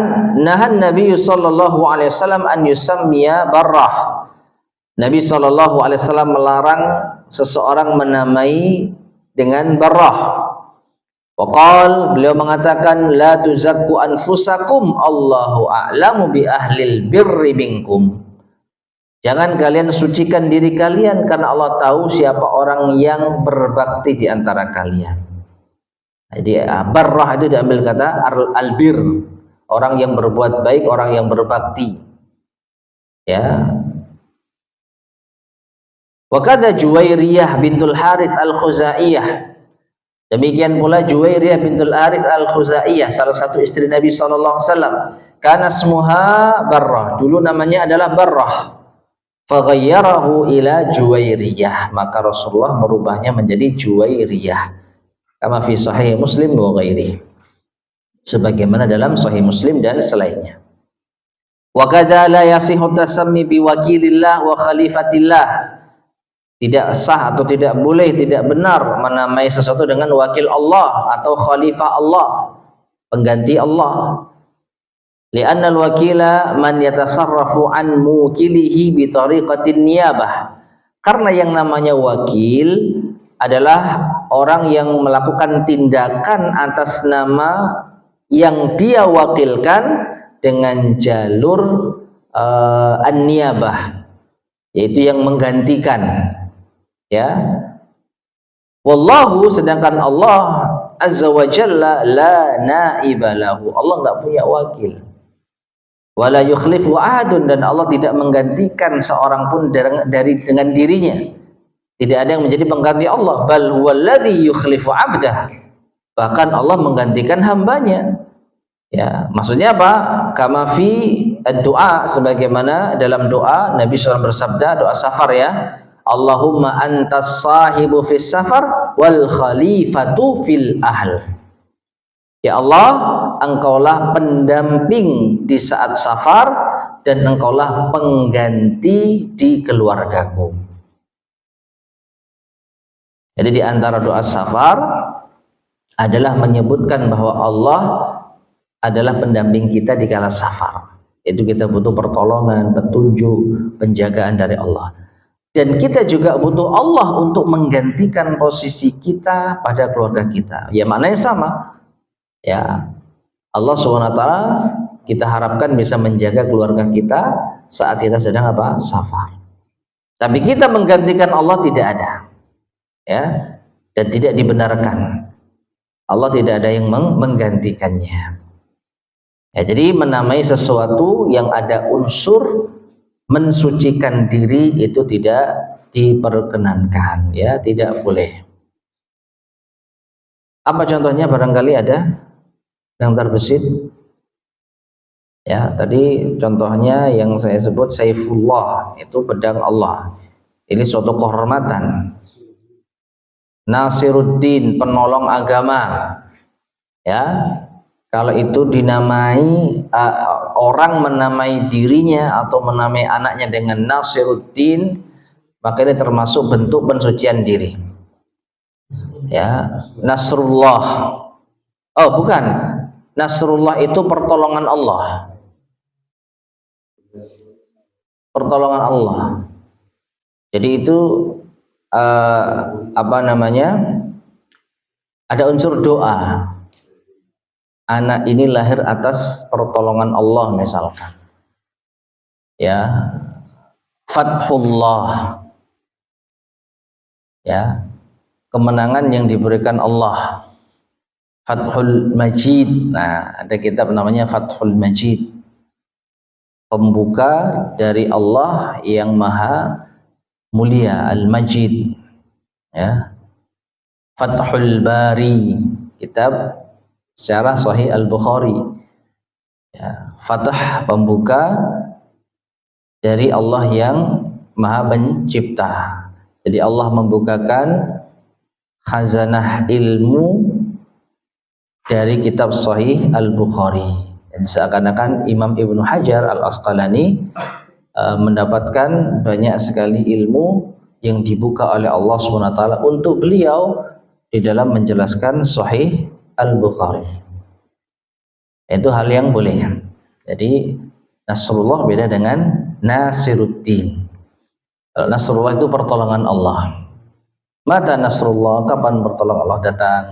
nahan Nabi sallallahu alaihi wasallam an yusammiya Barrah. Nabi sallallahu alaihi wasallam melarang seseorang menamai dengan Barrah. Waqal, beliau mengatakan, la tuzakku anfusakum, Allahu a'lamu bi ahlil birri minkum. Jangan kalian sucikan diri kalian, karena Allah tahu siapa orang yang berbakti di antara kalian. Jadi Barrah itu diambil kata albir, orang yang berbuat baik, orang yang berbakti. Ya. Wa kadza Juwairiyah bintul Harits al-Khuzaiyah. Demikian pula Juwairiyah bintul Harits al-Khuzaiyah, salah satu istri Nabi sallallahu alaihi wasallam. Kana ismuha Barrah, dulu namanya adalah Barrah. Faghayyarahu ila Juwairiyah, maka Rasulullah merubahnya menjadi Juwairiyah. Kama fi sahih Muslim wa ghairihi, sebagaimana dalam sahih Muslim dan selainnya. Wa kadza la yasihu tasammi biwakilillah wa khalifatillah. Tidak sah atau tidak boleh, tidak benar menamai sesuatu dengan wakil Allah atau khalifah Allah, pengganti Allah. Li'anna al-wakila man yatasarrafu an mukilihi bi tariqatin niyabah. Karena yang namanya wakil adalah orang yang melakukan tindakan atas nama yang dia wakilkan dengan jalur an-niyabah, yaitu yang menggantikan. Ya, wallahu, sedangkan Allah azza wa jalla la naiba lahu, Allah nggak punya wakil. Wala yukhlifu ahadun, dan Allah tidak menggantikan seorang pun dengan dirinya. Tidak ada yang menjadi pengganti Allah. Bal huwallazi yukhlifu abdah, bahkan Allah menggantikan hambanya. Ya, maksudnya apa? Kama fi ad-du'a, sebagaimana dalam doa Nabi SAW bersabda, doa safar ya, Allahumma antas sahibu fis safar wal khalifatu fil ahl. Ya Allah, engkaulah pendamping di saat safar dan engkaulah pengganti di keluargaku. Jadi di antara doa safar adalah menyebutkan bahwa Allah adalah pendamping kita di kala safar. Itu kita butuh pertolongan, petunjuk, penjagaan dari Allah. Dan kita juga butuh Allah untuk menggantikan posisi kita pada keluarga kita. Ya, maknanya sama. Ya, Allah SWT kita harapkan bisa menjaga keluarga kita saat kita sedang apa? Safar. Tapi kita menggantikan Allah tidak ada. Ya, dan tidak dibenarkan. Allah tidak ada yang menggantikannya. Ya, jadi menamai sesuatu yang ada unsur mensucikan diri itu tidak diperkenankan, ya, tidak boleh. Apa contohnya? Barangkali ada yang terbesit. Ya, tadi contohnya yang saya sebut Saifullah, itu pedang Allah. Ini suatu kehormatan. Nasiruddin, penolong agama. Ya, kalau itu dinamai, orang menamai dirinya atau menamai anaknya dengan Nasiruddin, maka ini termasuk bentuk pensucian diri. Ya, Nasrullah. Oh, bukan. Nasrullah itu pertolongan Allah. Pertolongan Allah. Jadi itu apa namanya? Ada unsur doa. Anak ini lahir atas pertolongan Allah misalkan. Ya. Fathullah. Ya. Kemenangan yang diberikan Allah. Fathul Majid. Nah, ada kitab namanya Fathul Majid. Pembuka dari Allah yang maha mulia, Al-Majid. Ya. Fathul Bari, kitab secara Sahih Al-Bukhari. Ya. Fathah, pembuka dari Allah yang maha pencipta. Jadi Allah membukakan khazanah ilmu dari kitab Sahih Al-Bukhari. Dan seakan-akan Imam Ibnu Hajar Al-Asqalani mendapatkan banyak sekali ilmu yang dibuka oleh Allah SWT untuk beliau di dalam menjelaskan Sahih Al-Bukhari. Itu hal yang boleh. Jadi Nasrullah beda dengan Nasiruddin. Kalau Nasrullah itu pertolongan Allah. Mata Nasrullah, kapan pertolongan Allah datang.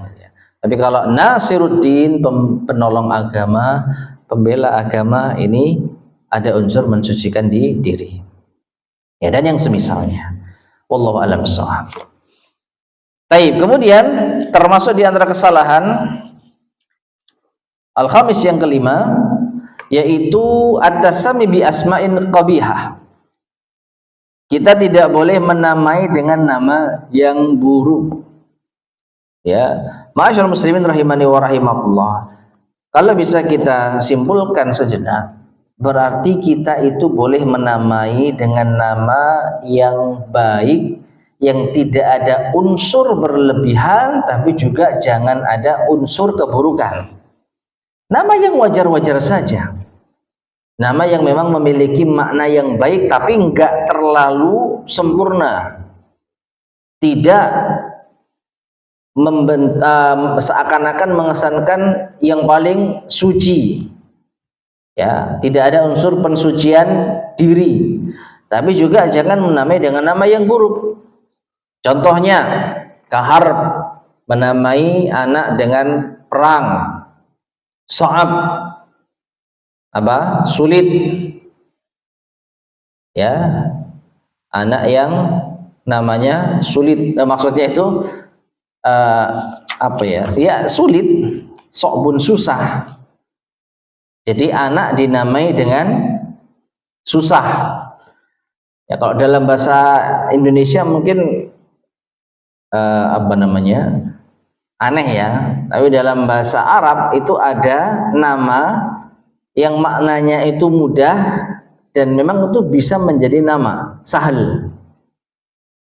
Tapi kalau Nasiruddin, penolong agama, pembela agama, ini ada unsur mensucikan di diri. Ya, dan yang semisalnya. Wallahu a'lam bishawab. Taib. Kemudian termasuk di antara kesalahan al-khamis yang kelima, yaitu at-tasami bi asma'in qabihah. Kita tidak boleh menamai dengan nama yang buruk. Ya, ma'asyiral muslimin rahimani wa rahimakumullah. Kalau bisa kita simpulkan sejenak, berarti kita itu boleh menamai dengan nama yang baik, yang tidak ada unsur berlebihan, tapi juga jangan ada unsur keburukan. Nama yang wajar-wajar saja. Nama yang memang memiliki makna yang baik tapi enggak terlalu sempurna. Tidak seakan-akan mengesankan yang paling suci. Ya, tidak ada unsur pensucian diri. Tapi juga jangan menamai dengan nama yang buruk. Contohnya, Kaharb menamai anak dengan perang. So'ab apa? Sulit. Ya, anak yang namanya sulit. Maksudnya itu apa ya? Ya sulit, So'bun susah. Jadi anak dinamai dengan susah. Ya kalau dalam bahasa Indonesia mungkin apa namanya? Aneh ya. Tapi dalam bahasa Arab itu ada nama yang maknanya itu mudah dan memang itu bisa menjadi nama, Sahal.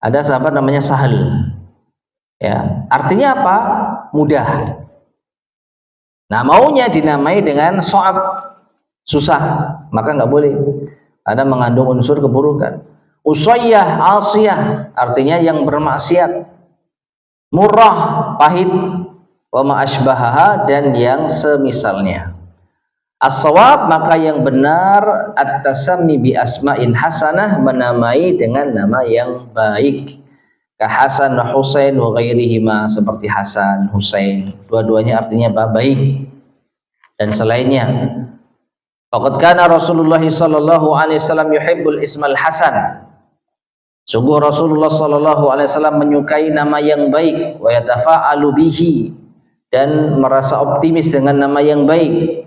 Ada sahabat namanya Sahal. Ya, artinya apa? Mudah. Nah, maunya dinamai dengan So'ab, susah, maka nggak boleh. Ada mengandung unsur keburukan. Usayyah, Asiyah, artinya yang bermaksiat. Murrah, pahit, wa ma asbahaha, dan yang semisalnya. As-shawab, maka yang benar, at-tasammi bi asma'in hasanah, menamai dengan nama yang baik. Ka Hasan wa Husain wa ghairihima, seperti Hasan, Husain, dua-duanya artinya baik dan selainnya. Faqad kana Rasulullah sallallahu alaihi wasallam yuhibbul ismal hasan. Sungguh Rasulullah sallallahu alaihi wasallam menyukai nama yang baik, wa yatafa'alu bihi, dan merasa optimis dengan nama yang baik.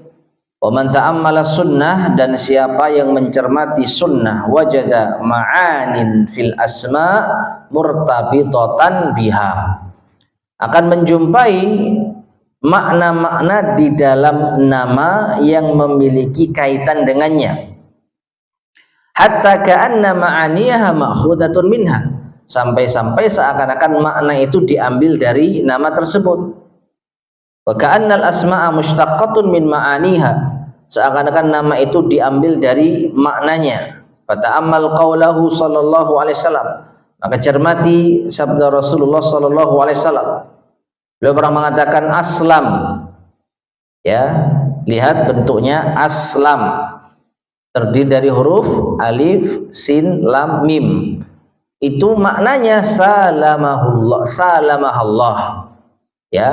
Wa man ta'ammala sunnah, dan siapa yang mencermati sunnah, wajada ma'anin fil asma murtabitatan biha, akan menjumpai makna-makna di dalam nama yang memiliki kaitan dengannya. Hatta ka'anna ma'aniyaha ma'khudatun minha, sampai-sampai seakan-akan makna itu diambil dari nama tersebut. Wa ka'annal asma'a mushtaqqatun min ma'aniha, seakan-akan nama itu diambil dari maknanya. Fata'ammal qaulahu sallallahu alaihi wasallam, maka cermati sabda Rasulullah sallallahu alaihi wasallam. Beliau pernah mengatakan aslam. Ya, lihat bentuknya aslam. Terdiri dari huruf alif, sin, lam, mim. Itu maknanya salamahullah, salamahallah. Ya,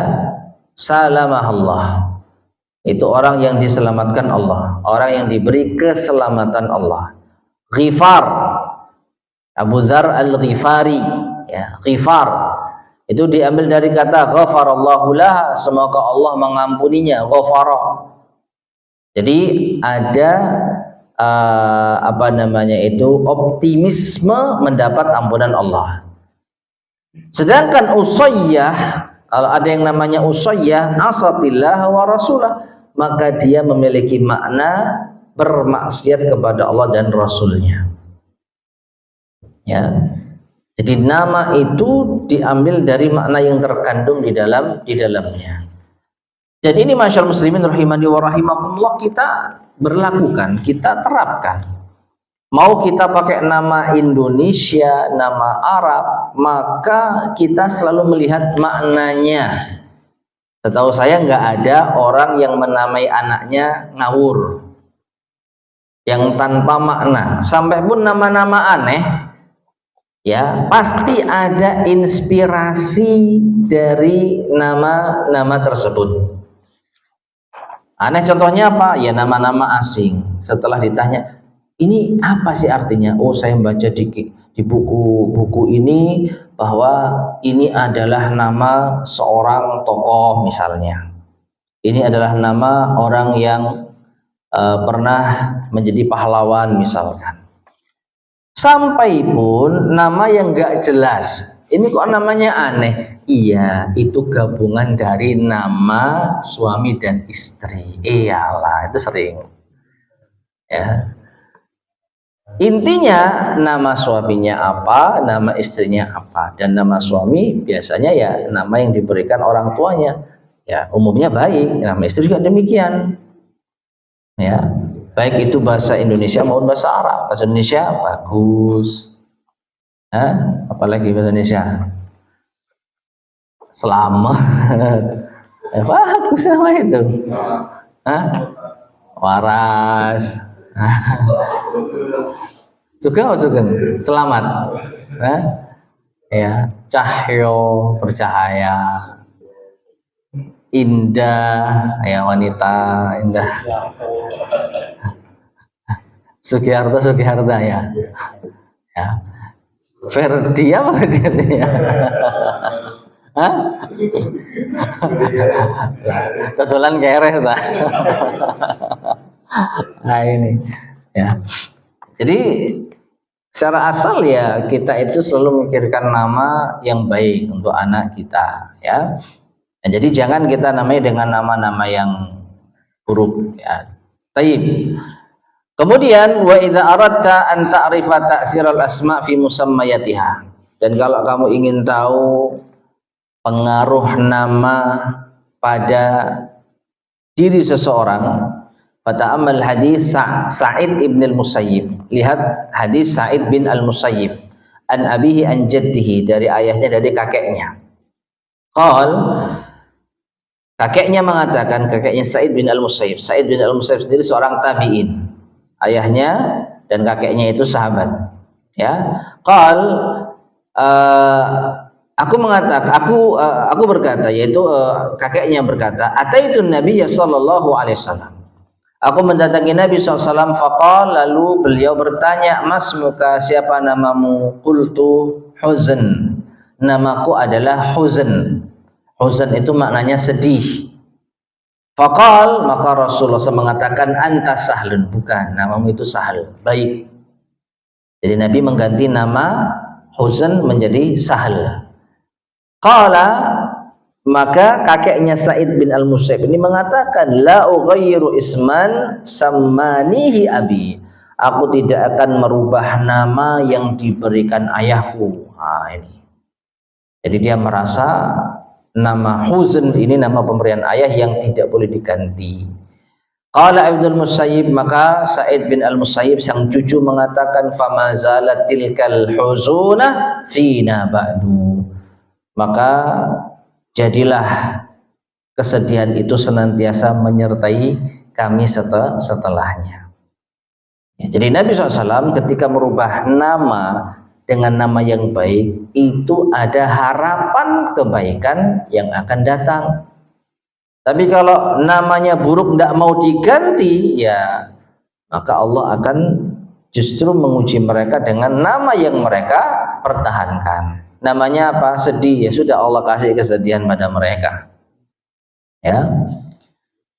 salamahallah. Itu orang yang diselamatkan Allah, orang yang diberi keselamatan Allah. Ghifar, Abu Dzar Al-Ghifari, ya, Ghifar itu diambil dari kata ghafarallahu laha, semoga Allah mengampuninya, ghafara. Jadi ada apa namanya itu, optimisme mendapat ampunan Allah. Sedangkan Usayyah, kalau ada yang namanya Usayyah, asatillah wa rasulah, maka dia memiliki makna bermaksiat kepada Allah dan Rasulnya. Ya, jadi nama itu diambil dari makna yang terkandung di dalamnya. Dan ini masyaallah muslimin rahimani wa rahimakumullah, kita berlakukan, kita terapkan. Mau kita pakai nama Indonesia, nama Arab, maka kita selalu melihat maknanya. Setahu saya nggak ada orang yang menamai anaknya ngawur, yang tanpa makna. Sampai pun nama-nama aneh, ya pasti ada inspirasi dari nama-nama tersebut. Aneh contohnya apa? Ya nama-nama asing. Setelah ditanya, ini apa sih artinya? Oh, saya membaca di buku ini bahwa ini adalah nama seorang tokoh misalnya. Ini adalah nama orang yang pernah menjadi pahlawan misalkan. Sampai pun nama yang gak jelas. Ini kok namanya aneh? Iya, itu gabungan dari nama suami dan istri. Iyalah, itu sering. Ya. Intinya nama suaminya apa, nama istrinya apa, dan nama suami biasanya ya nama yang diberikan orang tuanya. Ya, umumnya baik, nama istri juga demikian. Ya. baik itu bahasa Indonesia maupun bahasa Arab. Bahasa Indonesia bagus, apalagi bahasa Indonesia selamat, bagus nama itu, waras, sugeng, selamat, ya, cahyo, bercahaya, indah, ya wanita indah, Sugiharto ya, ya, Ferdi apa dia? Kebetulan keres lah. Nah ini, ya. Jadi secara asal ya kita itu selalu memikirkan nama yang baik untuk anak kita, ya. Nah, jadi jangan kita namai dengan nama-nama yang buruk, ya. Taib. Kemudian wa idza aradta an ta'rifa ta'thiral asma' fi musammayatiha. Dan kalau kamu ingin tahu pengaruh nama pada diri seseorang, fata'ammal hadis Sa'id ibn al-Musayyib. Lihat hadis Sa'id bin al-Musayyib an abihi an jaddihi, dari ayahnya dari kakeknya. Qal, kakeknya mengatakan, kakeknya Sa'id bin al-Musayyib. Sa'id bin al-Musayyib sendiri seorang tabi'in. Ayahnya dan kakeknya itu sahabat. Ya. Qal, aku berkata, yaitu kakeknya berkata, ataitun Nabiy sallallahu alaihi wasallam. Aku mendatangi Nabi SAW. Faqal, lalu beliau bertanya, masmuka, siapa namamu? Qultu huzn, namaku adalah huzn. Huzn itu maknanya sedih. Faqal, maka Rasulullah SAW mengatakan, anta sahlun, bukan, namamu itu Sahal, baik. Jadi Nabi mengganti nama huzn menjadi Sahal. Qala, maka kakeknya Sa'id bin al-Musayyib ini mengatakan, la ughayyiru isman sammanihi abi, aku tidak akan merubah nama yang diberikan ayahku. Nah, ini. Jadi dia merasa nama huzn ini nama pemberian ayah yang tidak boleh diganti. Qala Ibnul Musayyib, maka Sa'id bin al-Musayyib sang cucu mengatakan, fama zalat tilkal huzuna fina ba'du, maka jadilah kesedihan itu senantiasa menyertai kami setelahnya. Ya, jadi Nabi SAW ketika merubah nama dengan nama yang baik, itu ada harapan kebaikan yang akan datang. Tapi kalau namanya buruk tidak mau diganti, ya maka Allah akan justru menguji mereka dengan nama yang mereka pertahankan. Namanya apa? Sedih, ya sudah Allah kasih kesedihan pada mereka. Ya.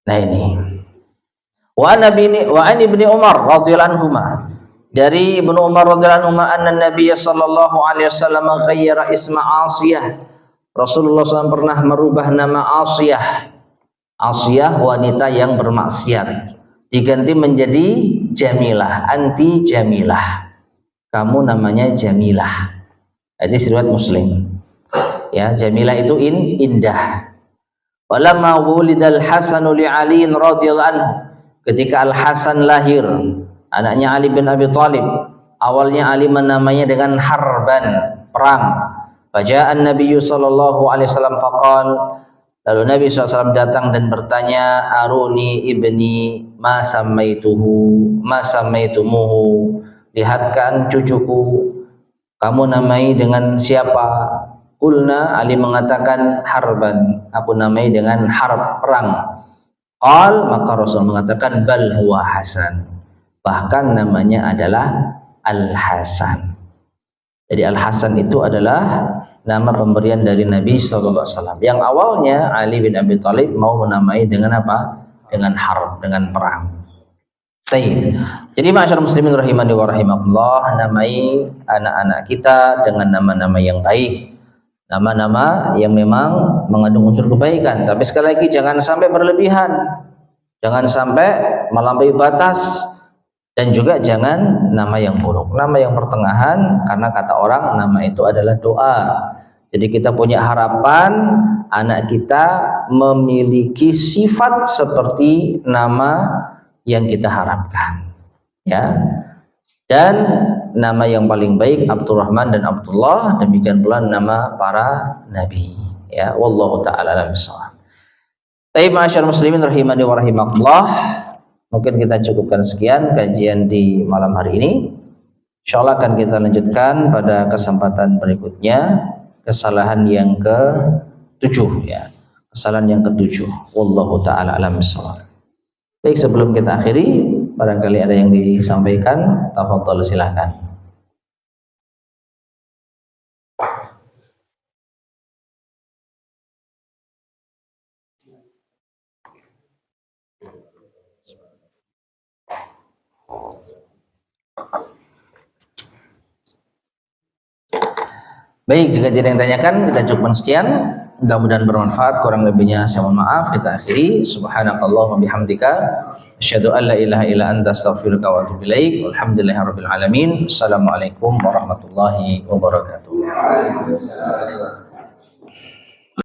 Nah ini. Wa an ibni Umar radhiyallahu anhuma, dari Ibnu Umar radhiyallahu anhuma, anna Nabiy sallallahu alaihi wasallam ghayyara isma Asiyah. Rasulullah SAW pernah merubah nama Asiyah. Asiyah wanita yang bermaksiat, diganti menjadi Jamilah, anti Jamilah. Kamu namanya Jamilah. Hadis riwayat Muslim. Ya, Jamilah itu indah. Walamma wulidal Hasanu li Ali radhiyallahu anhu, ketika Al Hasan lahir, anaknya Ali bin Abi Thalib, awalnya Ali menamainya dengan Harban, perang. Faja'an Nabi sallallahu alaihi wasallam faqal, lalu Nabi SAW datang dan bertanya, aruni ibni ma samaitumuhu, lihatkan cucuku, kamu namai dengan siapa? Qulna, Ali mengatakan Harban, aku namai dengan Harb, perang. Qal, maka Rasul mengatakan bal huwa Hasan, bahkan namanya adalah Al-Hasan. Jadi Al-Hasan itu adalah nama pemberian dari Nabi SAW. Yang awalnya Ali bin Abi Thalib mau menamai dengan apa? Dengan Harb, dengan perang. Taib. Jadi ma'asyar muslimin rahimani wa rahimakumullah, namai anak-anak kita dengan nama-nama yang baik, nama-nama yang memang mengandung unsur kebaikan. Tapi sekali lagi jangan sampai berlebihan, jangan sampai melampaui batas, dan juga jangan nama yang buruk, nama yang pertengahan, karena kata orang nama itu adalah doa. Jadi kita punya harapan anak kita memiliki sifat seperti nama yang kita harapkan. Ya. Dan nama yang paling baik Abdurrahman dan Abdullah, demikian pula nama para nabi. Ya, wallahu taala alam bissawab. Baik, ma'asyar muslimin rahimani wa rahimakumullah. Mungkin kita cukupkan sekian kajian di malam hari ini. Insyaallah akan kita lanjutkan pada kesempatan berikutnya, kesalahan yang ke-7 ya. Kesalahan yang ke-7. Wallahu taala alam bissawab. Baik, sebelum kita akhiri, barangkali ada yang disampaikan, tafadhol silakan. Baik, jika tidak ada yang tanyakan, kita cukupkan sekian. Mudah-mudahan bermanfaat. Kurang lebihnya saya mohon maaf. Kita akhiri. Subhanakallahumma bihamdika asyhadu an la ilaha illa anta astaghfiruka wa atubu ilaik. Walhamdulillahirabbil alamin. Assalamualaikum warahmatullahi wabarakatuh.